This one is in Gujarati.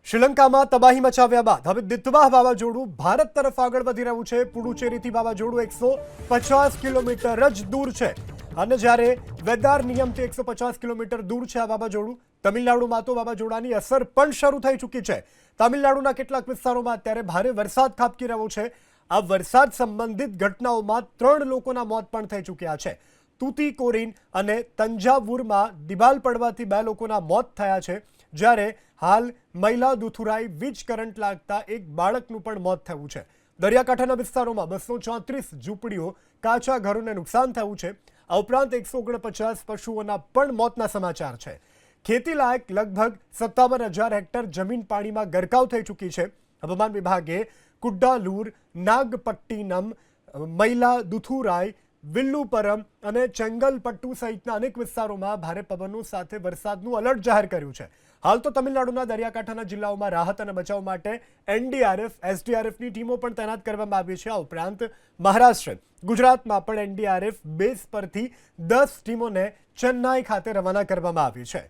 શ્રીલંકામાં તબાહી મચાવ્યા બાદ હવે દિત્વાહ વાવાઝોડું ભારત તરફ આગળ વધી રહ્યું છે। પુડુચેરીથી વાવાઝોડું 150 કિલોમીટર જ દૂર છે અને જ્યારે વેદાર નિયમથી 150 કિલોમીટર દૂર છે આ વાવાઝોડું, તમિલનાડુમાં તો વાવાઝોડાની અસર પણ શરૂ થઈ ચૂકી છે। તમિલનાડુના કેટલાક વિસ્તારોમાં અત્યારે ભારે વરસાદ ખાબકી રહ્યો છે। આ વરસાદ સંબંધિત ઘટનાઓમાં 3 લોકોના મોત પણ થઈ ચૂક્યા છે। તુતીકોરીન અને તંજાવુરમાં દિવાલ પડવાથી 2 લોકોના મોત થયા છે, જ્યારે હાલ મયલાદુથુરાઈ વીજ કરંટ લાગતા એક બાળકનું પણ મોત થયું છે। દરિયાકાંઠાના વિસ્તારોમાં 234 ઝૂંપડીઓ, કાચા ઘરોને નુકસાન થયું છે। આ ઉપરાંત 149 પશુઓના પણ મોતના સમાચાર છે। ખેતીલાયક લગભગ 57,000 હેક્ટર જમીન પાણીમાં ગરકાવ થઈ ચૂકી છે। હવામાન વિભાગે કુડ્ડાલુર, નાગપટ્ટિનમ, મયલાદુથુરાઈ, વિલ્લુપરમ અને ચેંગલપટ્ટુ સહિતના અનેક વિસ્તારોમાં ભારે પવનો સાથે વરસાદનું એલર્ટ જાહેર કર્યું છે। હાલ તો તમિલનાડુના દરિયાકાંઠાના જિલ્લાઓમાં રાહત અને બચાવ માટે એનડીઆરએફ, એસડીઆરએફની ટીમો પણ તૈનાત કરવામાં આવી છે। આ ઉપરાંત મહારાષ્ટ્ર, ગુજરાતમાં પણ એનડીઆરએફ બેઝ પરથી 10 ટીમોને ચેન્નાઈ ખાતે રવાના કરવામાં આવી છે।